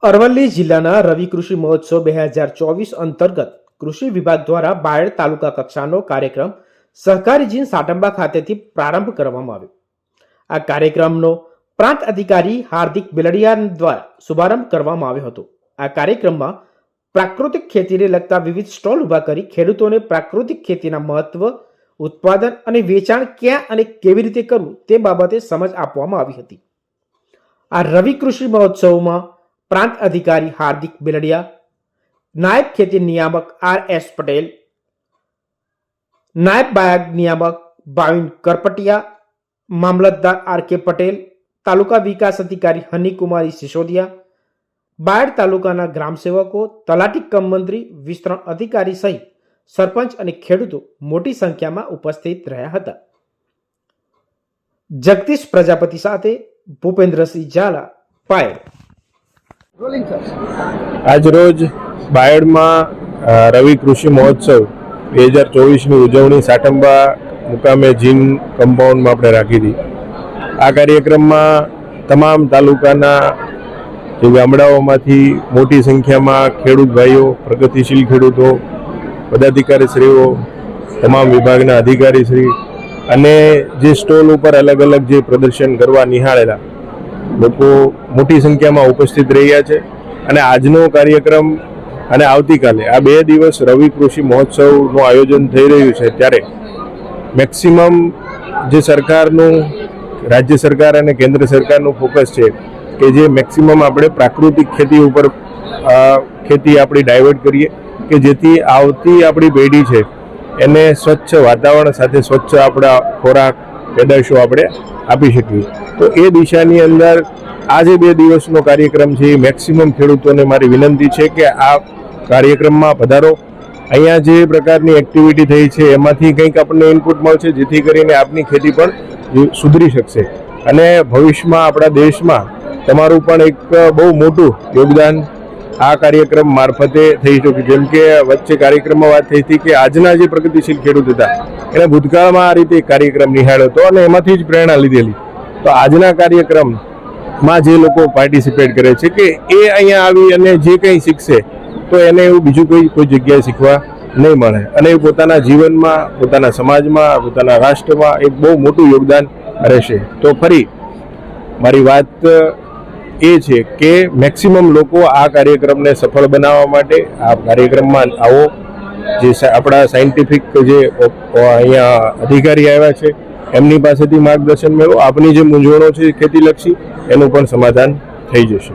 અરવલ્લી જિલ્લાના રવિ કૃષિ મહોત્સવ 2024 અંતર્ગત કૃષિ વિભાગ દ્વારા બાયડ તાલુકા કક્ષાનો કાર્યક્રમ સહકારી જીન સાટંબા ખાતેથી પ્રારંભ કરવામાં આવ્યો। આ કાર્યક્રમનો પ્રાંત અધિકારી હાર્દિક બેલડિયા દ્વારા શુભારંભ કરવામાં આવ્યો હતો। આ કાર્યક્રમમાં પ્રાકૃતિક ખેતીને લગતા વિવિધ સ્ટોલ ઊભા કરી ખેડૂતોને પ્રાકૃતિક ખેતીના મહત્વ, ઉત્પાદન અને વેચાણ ક્યાં અને કેવી રીતે કરવું તે બાબતે સમજ આપવામાં આવી હતી। આ રવિ કૃષિ મહોત્સવમાં પ્રાંત અધિકારી હાર્દિક બેલડિયા, નાયબ ખેતી નિયામક RS પટેલ, નાયબ બાયડ નિયામક ભાવિન કરપટિયા, મામલતદાર RK પટેલ, તાલુકા વિકાસ અધિકારી હનીકુમારી સિસોદિયા, બાયડ તાલુકાના ગ્રામસેવકો, તલાટી કમ મંત્રી, વિસ્તરણ અધિકારી સહિત સરપંચ અને ખેડૂતો મોટી સંખ્યામાં ઉપસ્થિત રહ્યા હતા। જગદીશ પ્રજાપતિ સાથે ભૂપેન્દ્રસિંહ ઝાલા, બાયડ। આજ રોજ બાયડમાં રવિ કૃષિ મહોત્સવ 2024ની ઉજવણી સાટંબા મુકામે જીન કમ્પાઉન્ડમાં આપણે રાખી હતી। આ કાર્યક્રમમાં તમામ તાલુકાના જે ગામડાઓમાંથી મોટી સંખ્યામાં ખેડૂત ભાઈઓ, પ્રગતિશીલ ખેડૂતો, પદાધિકારીશ્રીઓ, તમામ વિભાગના અધિકારીશ્રી અને જે સ્ટોલ ઉપર અલગ અલગ જે પ્રદર્શન કરવા નિહાળેલા લોકો મોટી સંખ્યામાં ઉપસ્થિત રહ્યા છે। અને આજનો કાર્યક્રમ અને આવતીકાલે આ 2 દિવસ રવિ કૃષિ મહોત્સવનું આયોજન થઈ રહ્યું છે, ત્યારે મેક્સિમમ જે સરકારનું, રાજ્ય સરકાર અને કેન્દ્ર સરકારનું ફોકસ છે કે જે મેક્સિમમ આપણે પ્રાકૃતિક ખેતી ઉપર ખેતી આપણી ડાયવર્ટ કરીએ કે જેથી આવતી આપણી પેઢી છે એને સ્વચ્છ વાતાવરણ સાથે સ્વચ્છ આપણા ખોરાક પેદાશો આપણે આપી શકીએ। તો એ દિશાની અંદર આ જે 2 દિવસનો કાર્યક્રમ છે એ મેક્સિમમ ખેડૂતોને મારી વિનંતી છે કે આ કાર્યક્રમમાં પધારો। અહીંયા જે પ્રકારની એક્ટિવિટી થઈ છે એમાંથી કંઈક આપણને ઇનપુટ મળશે જેથી કરીને આપની ખેતી પણ સુધરી શકશે અને ભવિષ્યમાં આપણા દેશમાં તમારું પણ એક બહુ મોટું યોગદાન આ કાર્યક્રમ મારફતે થઈ શકે। જેમ કે વચ્ચે કાર્યક્રમમાં વાત થઈ હતી કે આજના જે પ્રગતિશીલ ખેડૂત હતા એને ભૂતકાળમાં આ રીતે એક કાર્યક્રમ નિહાળ્યો હતો અને એમાંથી જ પ્રેરણા લીધેલી। તો આજના કાર્યક્રમમાં જે લોકો પાર્ટિસિપેટ કરે છે કે એ અહીંયા આવી અને જે કંઈ શીખશે તો એને એવું બીજું કોઈ જગ્યાએ શીખવા નહીં મળે અને એ પોતાના જીવનમાં, પોતાના સમાજમાં, પોતાના રાષ્ટ્રમાં એક બહુ મોટું યોગદાન રહેશે। તો ફરી મારી વાત એ છે કે મેક્સિમમ લોકો આ કાર્યક્રમને સફળ બનાવવા માટે આ કાર્યક્રમમાં આવો। જે આપણા સાયન્ટિફિક જે અહીંયા અધિકારી આવ્યા છે એમની પાસેથી માર્ગદર્શન મેળવો। આપની જે મૂંઝવણો છે ખેતીલક્ષી એનું પણ સમાધાન થઈ જશે।